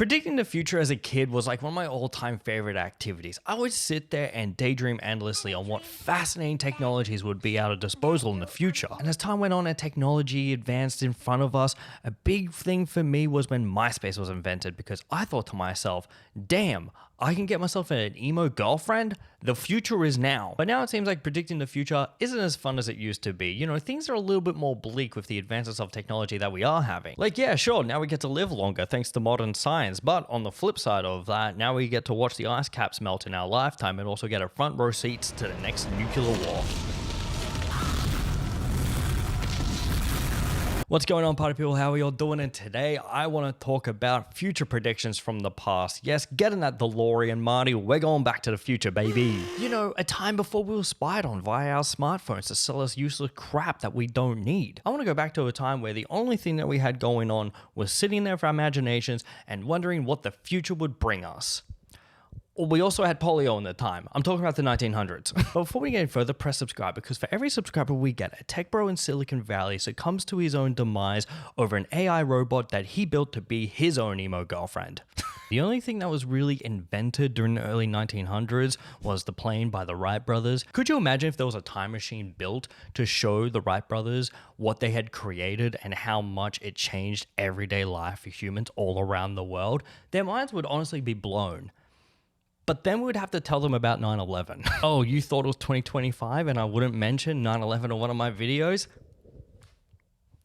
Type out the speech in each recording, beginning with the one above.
Predicting the future as a kid was like one of my all-time favorite activities. I would sit there and daydream endlessly on what fascinating technologies would be at our disposal in the future. And as time went on and technology advanced in front of us, a big thing for me was when MySpace was invented, because I thought to myself, damn, I can get myself an emo girlfriend? The future is now. But now it seems like predicting the future isn't as fun as it used to be. You know, things are a little bit more bleak with the advances of technology that we are having. Like, yeah, sure, now we get to live longer thanks to modern science. But on the flip side of that, now we get to watch the ice caps melt in our lifetime and also get a front row seats to the next nuclear war. What's going on, party people? How are y'all doing? And today I want to talk about future predictions from the past. Yes, getting that DeLorean, Marty. We're going back to the future, baby. You know, a time before we were spied on via our smartphones to sell us useless crap that we don't need. I want to go back to a time where the only thing that we had going on was sitting there for our imaginations and wondering what the future would bring us. We also had polio in the time. I'm talking about the 1900s. But before we get any further, press subscribe, because for every subscriber we get, a tech bro in Silicon Valley succumbs to his own demise over an AI robot that he built to be his own emo girlfriend. The only thing that was really invented during the early 1900s was the plane by the Wright brothers. Could you imagine if there was a time machine built to show the Wright brothers what they had created and how much it changed everyday life for humans all around the world? Their minds would honestly be blown. But then we would have to tell them about 9/11. Oh, you thought it was 2025 and I wouldn't mention 9/11 in one of my videos?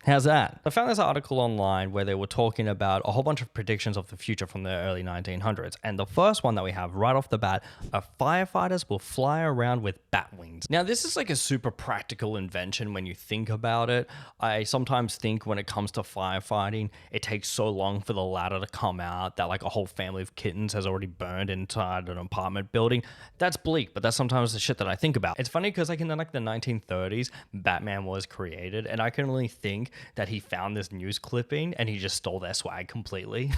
How's that? I found this article online where they were talking about a whole bunch of predictions of the future from the early 1900s. And the first one that we have right off the bat are firefighters will fly around with bat wings. Now, this is like a super practical invention when you think about it. I sometimes think when it comes to firefighting, it takes so long for the ladder to come out that like a whole family of kittens has already burned inside an apartment building. That's bleak, but that's sometimes the shit that I think about. It's funny because like in the 1930s, Batman was created, and I can only think that he found this news clipping and he just stole their swag completely.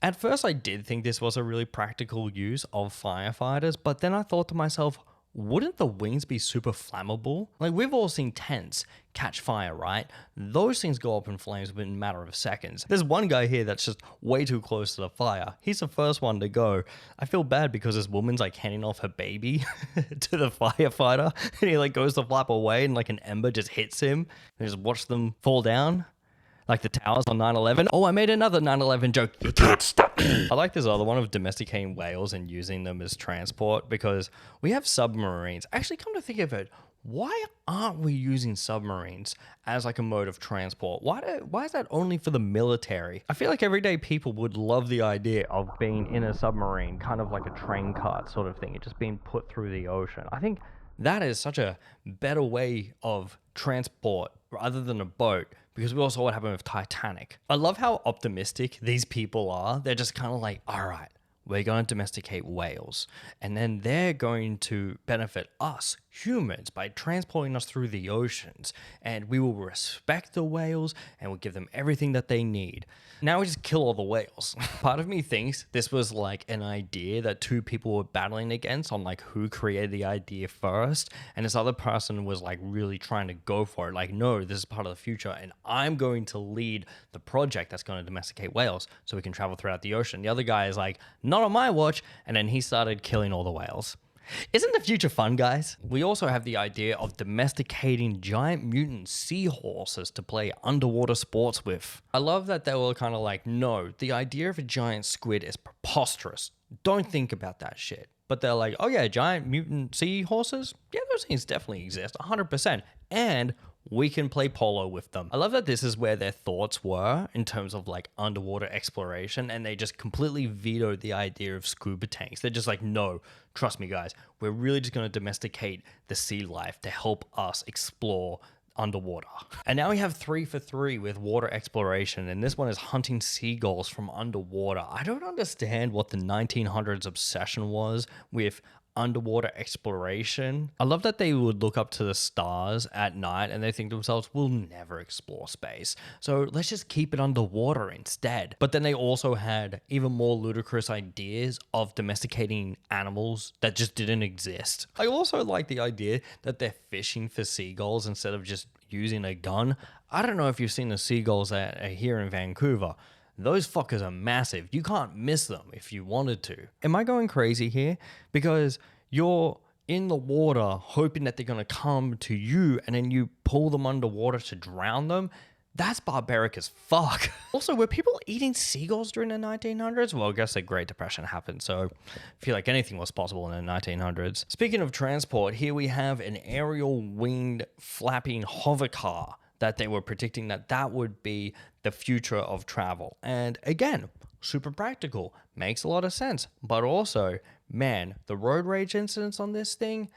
At first, I did think this was a really practical use of firefighters, but then I thought to myself, wouldn't the wings be super flammable? Like, we've all seen tents catch fire, right? Those things go up in flames within a matter of seconds. There's one guy here that's just way too close to the fire. He's the first one to go. I feel bad because this woman's like handing off her baby to the firefighter, and he like goes to flap away and like an ember just hits him and just watch them fall down. Like the towers on 9/11. Oh, I made another 9/11 joke. You can't stop me. I like this other one of domesticating whales and using them as transport, because we have submarines. Actually, come to think of it, why aren't we using submarines as like a mode of transport? Why is that only for the military? I feel like everyday people would love the idea of being in a submarine, kind of like a train cart sort of thing. It just being put through the ocean. I think that is such a better way of transport rather than a boat, because we all saw what happened with Titanic. I love how optimistic these people are. They're just kind of like, all right, we're going to domesticate whales, and then they're going to benefit us humans by transporting us through the oceans, and we will respect the whales and we'll give them everything that they need. Now we just kill all the whales. Part of me thinks this was like an idea that two people were battling against on like who created the idea first, and this other person was like really trying to go for it, like, no, this is part of the future and I'm going to lead the project that's going to domesticate whales so we can travel throughout the ocean. The other guy is like, not on my watch, and then he started killing all the whales. Isn't the future fun, guys? We also have the idea of domesticating giant mutant seahorses to play underwater sports with. I love that they were kind of like, no, the idea of a giant squid is preposterous. Don't think about that shit. But they're like, oh yeah, giant mutant seahorses? Yeah, those things definitely exist, 100%. And we can play polo with them. I love that this is where their thoughts were in terms of like underwater exploration, and they just completely vetoed the idea of scuba tanks. They're just like, no, trust me guys, we're really just going to domesticate the sea life to help us explore underwater. And now we have 3 for 3 with water exploration, and this one is hunting seagulls from underwater. I don't understand what the 1900s obsession was with underwater exploration. I love that they would look up to the stars at night and they think to themselves, we'll never explore space, so let's just keep it underwater instead. But then they also had even more ludicrous ideas of domesticating animals that just didn't exist. I also like the idea that they're fishing for seagulls instead of just using a gun. I don't know if you've seen the seagulls that are here in Vancouver. those fuckers are massive. You can't miss them if you wanted to. Am I going crazy here? Because you're in the water hoping that they're going to come to you and then you pull them underwater to drown them. That's barbaric as fuck. Also, were people eating seagulls during the 1900s? Well, I guess the Great Depression happened, so I feel like anything was possible in the 1900s. Speaking of transport, here we have an aerial winged flapping hover car that they were predicting that would be the future of travel. And again, super practical, makes a lot of sense. But also, man, the road rage incidents on this thing,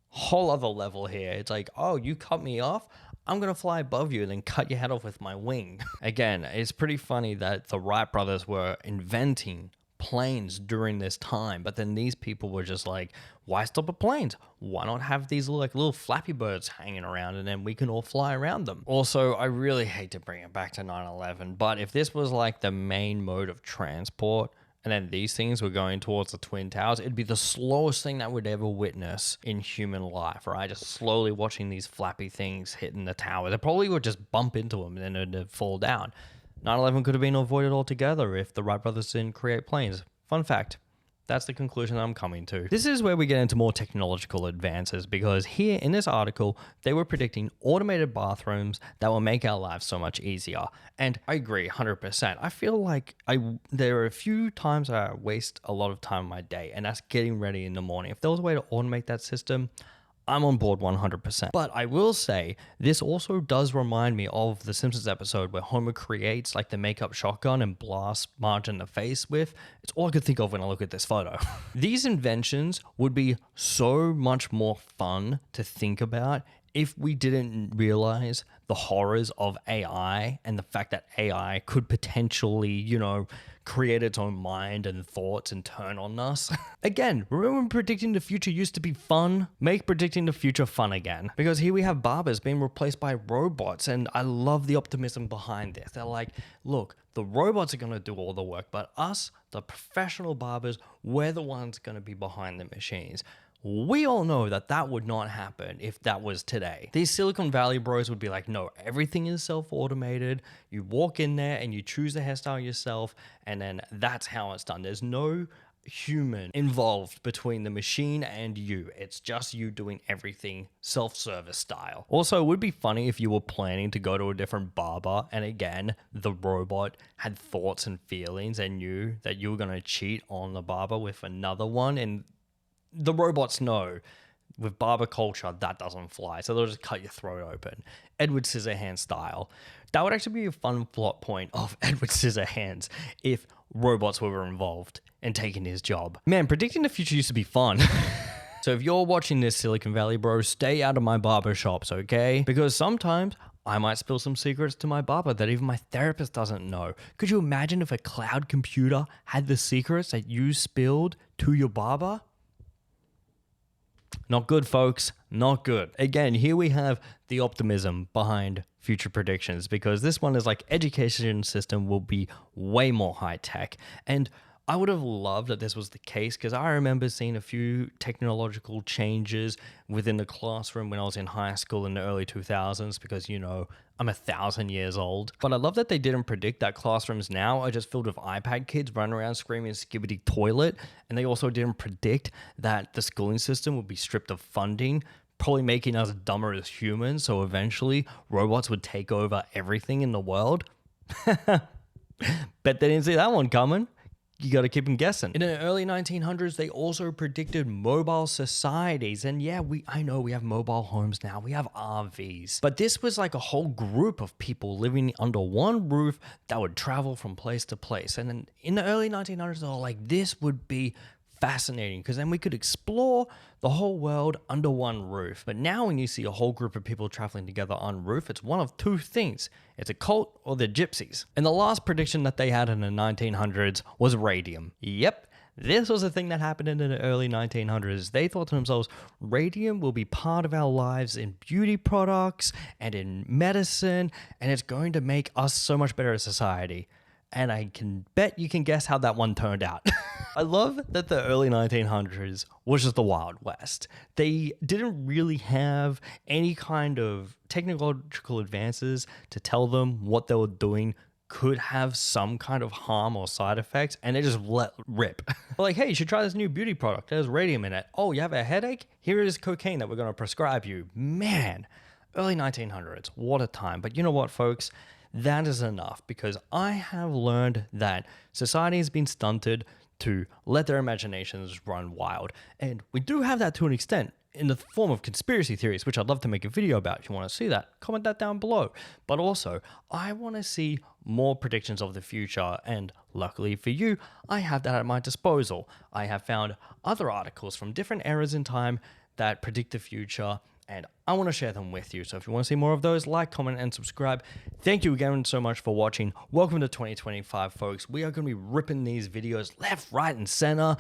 whole other level here. It's like, oh, you cut me off? I'm going to fly above you and then cut your head off with my wing. Again, it's pretty funny that the Wright brothers were inventing planes during this time, but then these people were just like, why stop at planes? Why not have these little Flappy Birds hanging around and then we can all fly around them? Also, I really hate to bring it back to 9/11, but if this was like the main mode of transport, and then these things were going towards the Twin Towers, it'd be the slowest thing that we'd ever witness in human life, right? Just slowly watching these flappy things hitting the tower. They probably would just bump into them and then it'd fall down. 9/11 could have been avoided altogether if the Wright brothers didn't create planes. Fun fact. That's the conclusion I'm coming to. This is where we get into more technological advances, because here in this article, they were predicting automated bathrooms that will make our lives so much easier. And I agree 100%. I feel like there are a few times I waste a lot of time in my day, and that's getting ready in the morning. If there was a way to automate that system, I'm on board 100%. But I will say, this also does remind me of the Simpsons episode where Homer creates like the makeup shotgun and blasts Marge in the face with. It's all I could think of when I look at this photo. These inventions would be so much more fun to think about if we didn't realize the horrors of AI and the fact that AI could potentially, create its own mind and thoughts and turn on us. Again, remember when predicting the future used to be fun? Make predicting the future fun again. Because here we have barbers being replaced by robots, and I love the optimism behind this. They're like, look, the robots are going to do all the work, but us, the professional barbers, we're the ones going to be behind the machines. We all know that would not happen if that was today. These Silicon Valley bros would be like, no, everything is self-automated. You walk in there and you choose the hairstyle yourself, and then that's how it's done. There's no human involved between the machine and you. It's just you doing everything self-service style. Also, it would be funny if you were planning to go to a different barber, and again, the robot had thoughts and feelings and knew that you were going to cheat on the barber with another one, and the robots know with barber culture that doesn't fly, so they'll just cut your throat open, Edward Scissorhands style. That would actually be a fun plot point of Edward Scissorhands if robots were involved and taking his job. Man, predicting the future used to be fun. So if you're watching this, Silicon Valley bro, stay out of my barber shops, okay? Because sometimes I might spill some secrets to my barber that even my therapist doesn't know. Could you imagine if a cloud computer had the secrets that you spilled to your barber? Not good, folks. Not good. Again, here we have the optimism behind future predictions, because this one is like education system will be way more high tech. And I would have loved that this was the case, because I remember seeing a few technological changes within the classroom when I was in high school in the early 2000s, because, I'm 1,000 years old. But I love that they didn't predict that classrooms now are just filled with iPad kids running around screaming skibbity toilet. And they also didn't predict that the schooling system would be stripped of funding, probably making us dumber as humans. So eventually robots would take over everything in the world. Bet they didn't see that one coming. You got to keep them guessing. In the early 1900s, they also predicted mobile societies. And yeah, I know we have mobile homes now. We have RVs. But this was like a whole group of people living under one roof that would travel from place to place. And then in the early 1900s, they were like, this would be fascinating, because then we could explore the whole world under one roof. But now when you see a whole group of people traveling together on roof, it's one of two things. It's a cult or the gypsies. And the last prediction that they had in the 1900s was radium. Yep. This was a thing that happened in the early 1900s. They thought to themselves, radium will be part of our lives in beauty products and in medicine, and it's going to make us so much better as society. And I can bet you can guess how that one turned out. I love that the early 1900s was just the Wild West. They didn't really have any kind of technological advances to tell them what they were doing could have some kind of harm or side effects, and they just let rip. Like, hey, you should try this new beauty product. There's radium in it. Oh, you have a headache? Here is cocaine that we're going to prescribe you. Man, early 1900s, what a time. But you know what, folks? That is enough, because I have learned that society has been stunted to let their imaginations run wild. And we do have that to an extent in the form of conspiracy theories, which I'd love to make a video about. If you want to see that, comment that down below. But also, I want to see more predictions of the future, and luckily for you, I have that at my disposal. I have found other articles from different eras in time that predict the future, and I want to share them with you. So if you want to see more of those, like, comment, and subscribe. Thank you again so much for watching. Welcome to 2025, folks. We are going to be ripping these videos left, right, and center,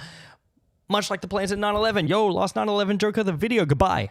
much like the planes at 9/11. Yo, last 9/11 joke of the video. Goodbye.